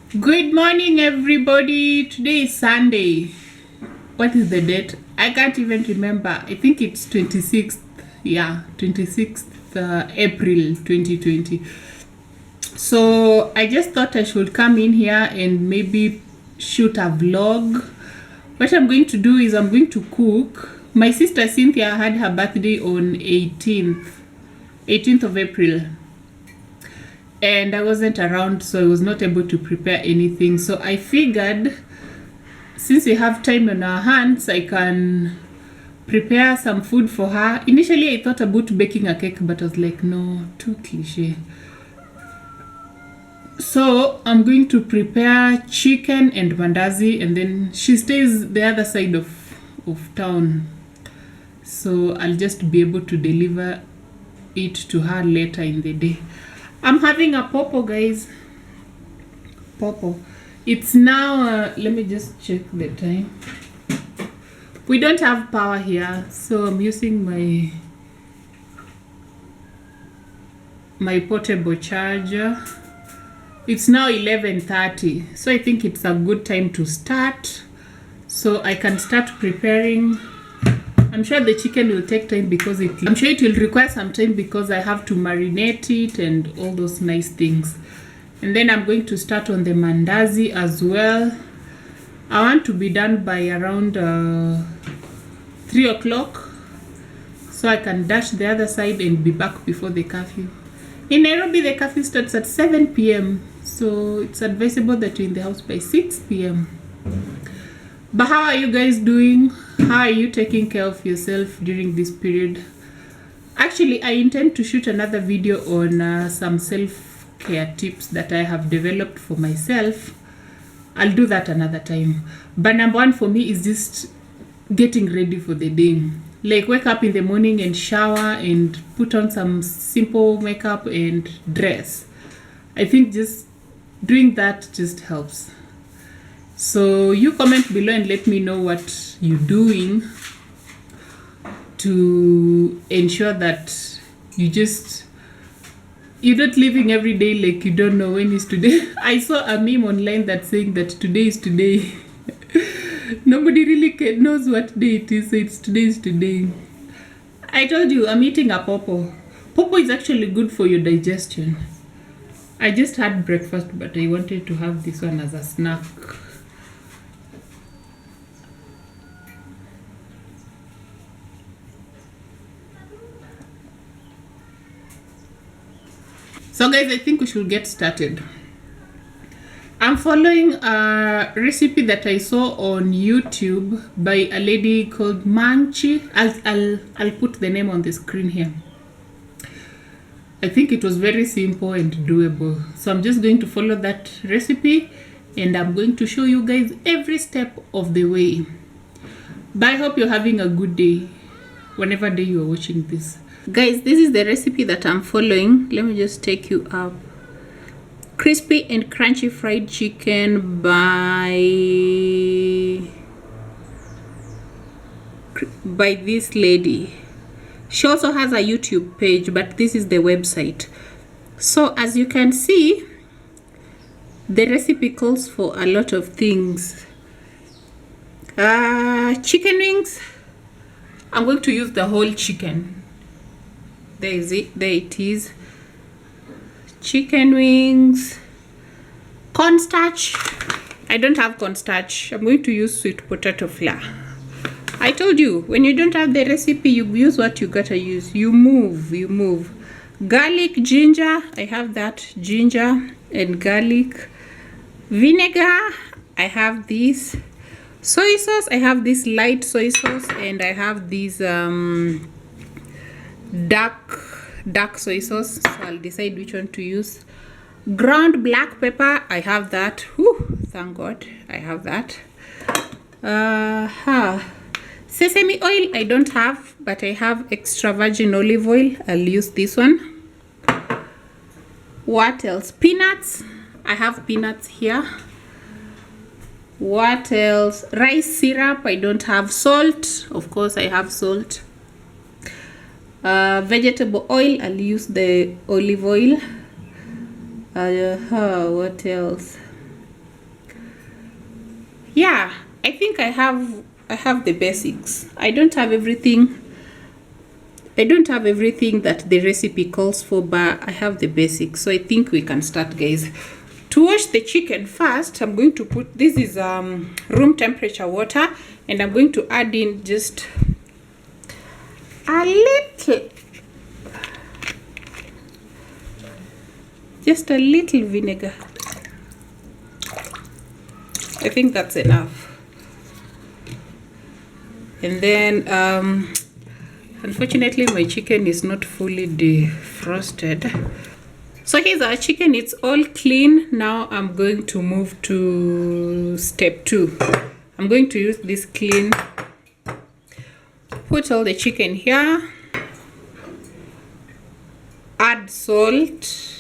Good morning, everybody. Today is Sunday. What is the date? I can't even remember. I think it's 26th. Yeah, 26th April 2020. So I just thought I should come in here and maybe shoot a vlog. What I'm going to do is I'm going to cook. My sister Cynthia had her birthday on 18th of April. And I wasn't around, so I was not able to prepare anything. So I figured, since we have time on our hands, I can prepare some food for her. Initially, I thought about baking a cake, but I was like, no, too cliche. So I'm going to prepare chicken and mandazi, and then she stays the other side of town. So I'll just be able to deliver it to her later in the day. I'm having a popo, guys. Popo. It's now, let me just check the time. We don't have power here, so I'm using my portable charger. It's now 11:30, so I think it's a good time to start, so I can start preparing. I'm sure the chicken will take time because I'm sure it will require some time because I have to marinate it and all those nice things. And then I'm going to start on the mandazi as well. I want to be done by around 3 o'clock so I can dash the other side and be back before the curfew. In Nairobi, the curfew starts at 7 p.m. So it's advisable that you're in the house by 6 p.m. But how are you guys doing? How are you taking care of yourself during this period? Actually, I intend to shoot another video on some self-care tips that I have developed for myself. I'll do that another time. But number one for me is just getting ready for the day. Like wake up in the morning and shower and put on some simple makeup and dress. I think just doing that just helps. So you comment below and let me know what you're doing to ensure that you're not living every day like you don't know when is today. I saw a meme online that's saying that today is today. Nobody really knows what day it is, so it's today is today. I told you I'm eating a popo. Popo is actually good for your digestion. I just had breakfast, but I wanted to have this one as a snack. So guys, I think we should get started. I'm following a recipe that I saw on YouTube by a lady called Manchi. I'll put the name on the screen here. I think it was very simple and doable. So I'm just going to follow that recipe and I'm going to show you guys every step of the way. But I hope you're having a good day whenever day you're watching this. Guys, this is the recipe that I'm following. Let me just take you up. Crispy and crunchy fried chicken by this lady. She also has a YouTube page, but this is the website. So as you can see, the recipe calls for a lot of things. Chicken wings. I'm going to use the whole chicken. There it is. Chicken wings. Cornstarch. I don't have cornstarch. I'm going to use sweet potato flour. I told you, when you don't have the recipe, you use what you gotta use. You move. Garlic, ginger. I have that. Ginger and garlic. Vinegar. I have this. Soy sauce. I have this light soy sauce. And I have this dark soy sauce, so I'll decide which one to use. Ground black pepper, I have that. Whew, thank God I have that. Sesame oil I don't have, but I have extra virgin olive oil. I'll use this one. What else? Peanuts. I have peanuts here. What else? Rice syrup. I don't have. Salt. Of course I have salt. Vegetable oil. I'll use the olive oil. What else? yeah, I think I have the basics. I don't have everything that the recipe calls for, but I have the basics. So I think we can start, guys. To wash the chicken first, I'm going to put, this is room temperature water, and I'm going to add in just a little vinegar. I think that's enough. And then unfortunately my chicken is not fully defrosted. So here's our chicken, it's all clean. Now I'm going to move to step 2. I'm going to use this clean, put all the chicken here, add salt.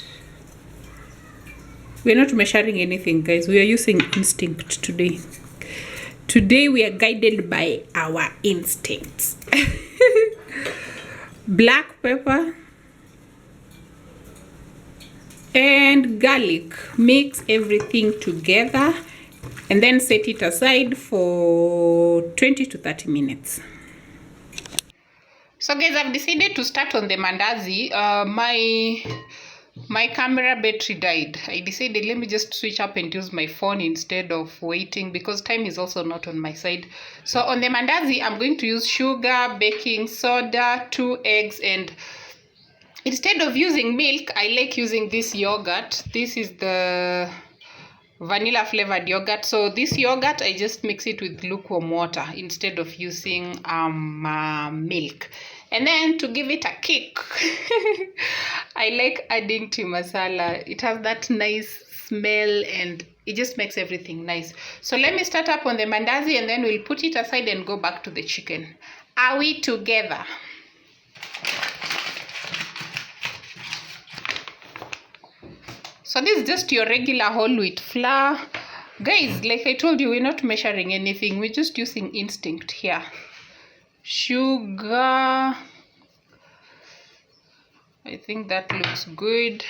We're not measuring anything, guys. We are using instinct today. Today we are guided by our instincts. Black pepper and garlic. Mix everything together and then set it aside for 20 to 30 minutes. So guys, I've decided to start on the mandazi. My camera battery died. I decided let me just switch up and use my phone instead of waiting, because time is also not on my side. So on the mandazi, I'm going to use sugar, baking soda, 2 eggs, and instead of using milk, I like using this yogurt. This is the vanilla flavored yogurt. So this yogurt, I just mix it with lukewarm water instead of using milk. And then to give it a kick, I like adding tea masala. It has that nice smell and it just makes everything nice. So let me start up on the mandazi and then we'll put it aside and go back to the chicken. Are we together? So this is just your regular whole wheat flour. Guys, like I told you, we're not measuring anything. We're just using instinct here. Sugar. I think that looks good.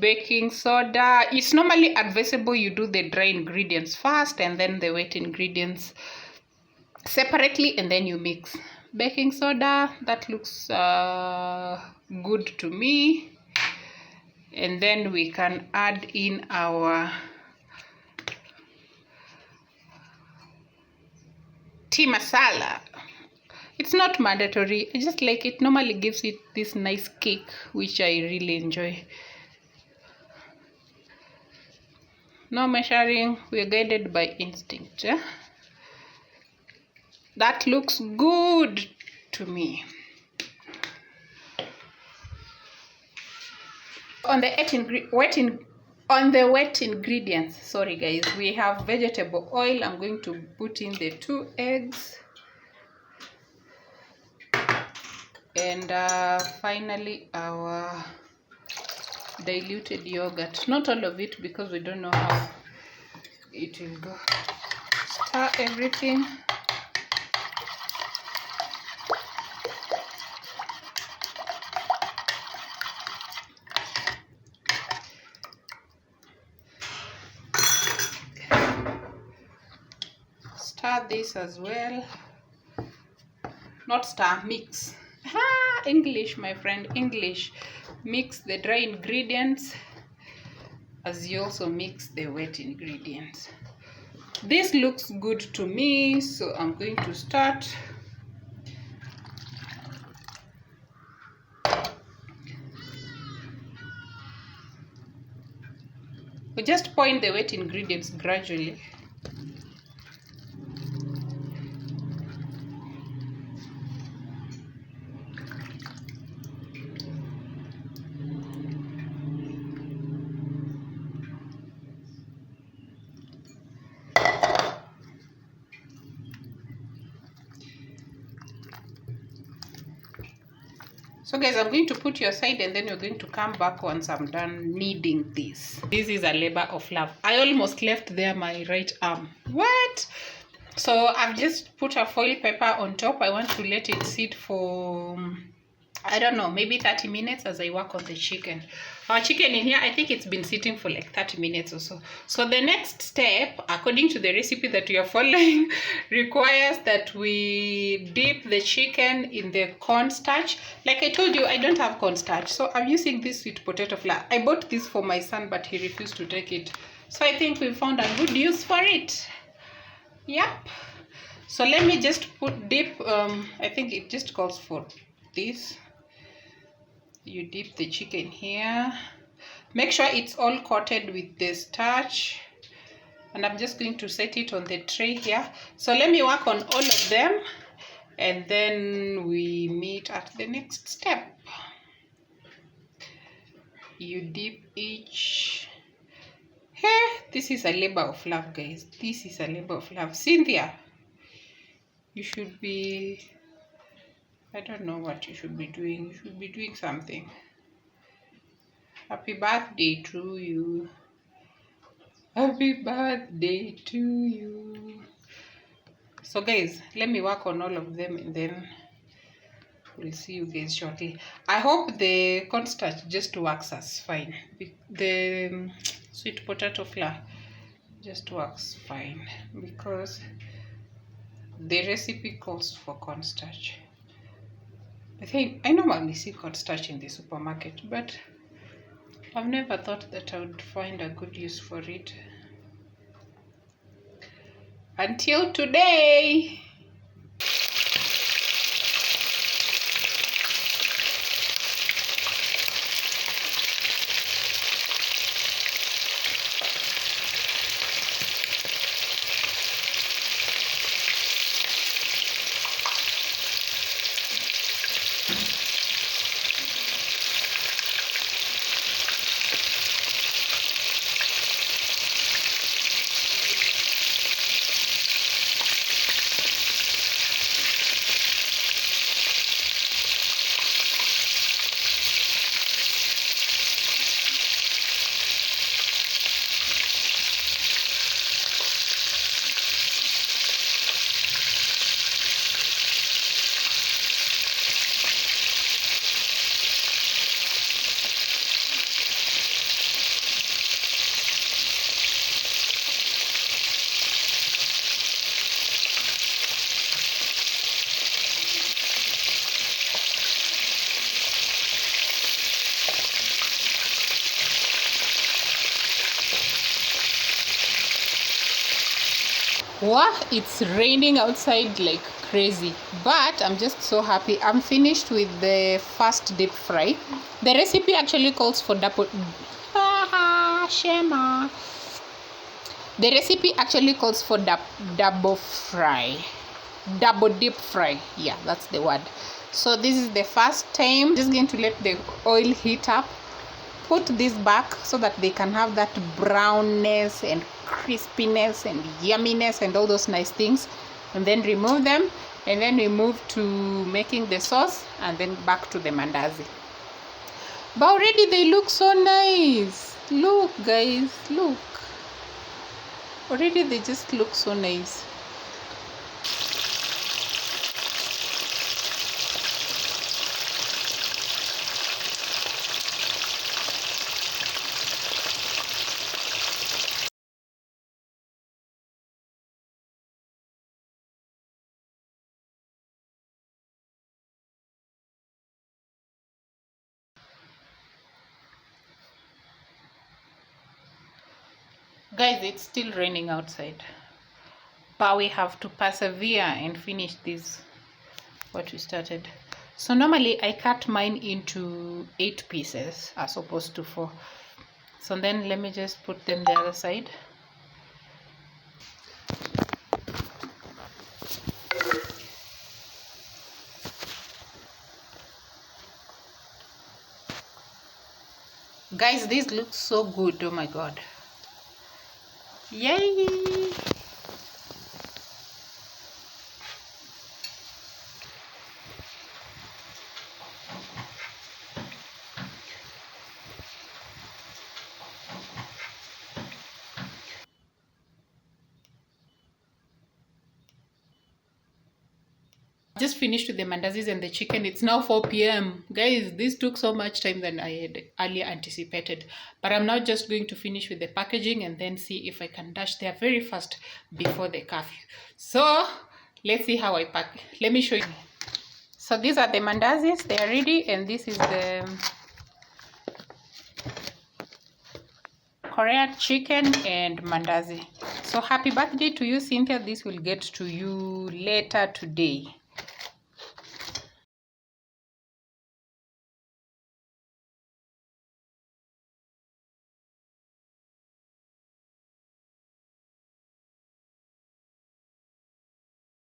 Baking soda. It's normally advisable you do the dry ingredients first and then the wet ingredients separately and then you mix. Baking soda, that looks good to me. And then we can add in our tea masala. It's not mandatory, I just like it. Normally gives it this nice kick, which I really enjoy. No measuring, we're guided by instinct. Yeah? That looks good to me. On the wet ingredients, sorry guys, we have vegetable oil. I'm going to put in the 2 eggs. And finally our diluted yogurt. Not all of it because we don't know how it will go. Stir everything. Stir this as well. Not stir, mix. English, my friend, English. Mix the dry ingredients as you also mix the wet ingredients. This looks good to me, so I'm going to start. We just pour in the wet ingredients gradually. So guys, I'm going to put you aside and then you're going to come back once I'm done kneading this. This is a labor of love. I almost left there my right arm. What? So I've just put a foil paper on top. I want to let it sit for, I don't know, maybe 30 minutes as I work on the chicken. our chicken in here. I think it's been sitting for like 30 minutes or so. So the next step, according to the recipe that we are following, requires that we dip the chicken in the cornstarch. Like I told you, I don't have cornstarch, so I'm using this sweet potato flour. I bought this for my son, but he refused to take it. So I think we found a good use for it. Yep. So let me just dip, I think it just calls for this. You dip the chicken here. Make sure it's all coated with the starch. And I'm just going to set it on the tray here. So let me work on all of them. And then we meet at the next step. You dip each. Hey, this is a labor of love, guys. This is a labor of love. Cynthia, you should be... I don't know what you should be doing. You should be doing something. Happy birthday to you. Happy birthday to you. So guys, let me work on all of them and then we'll see you guys shortly. I hope the cornstarch just works as fine. The sweet potato flour just works fine because the recipe calls for cornstarch. I think I normally see cornstarch in the supermarket, but I've never thought that I would find a good use for it. Until today. Wow, it's raining outside like crazy, but I'm just so happy. I'm finished with the first deep fry. The recipe actually calls for Shema. The recipe actually calls for double deep fry. Yeah, that's the word. So this is the first time. Just going to let the oil heat up. Put this back so that they can have that brownness and crispiness and yumminess and all those nice things, and then remove them, and then we move to making the sauce and then back to the mandazi. But already they look so nice. Look guys, look, already they just look so nice. Guys, it's still raining outside, but we have to persevere and finish this, what we started. So normally I cut mine into 8 pieces as opposed to 4. So then let me just put them the other side. Guys, this looks so good. Oh my god. Yay! just finished with the mandazis and the chicken. It's now 4 p.m. Guys, this took so much time than I had earlier anticipated. But I'm now just going to finish with the packaging and then see if I can dash there very fast before the curfew. So let's see how I pack. Let me show you. So these are the mandazis. They are ready, and this is the Korean chicken and mandazi. So happy birthday to you, Cynthia. This will get to you later today.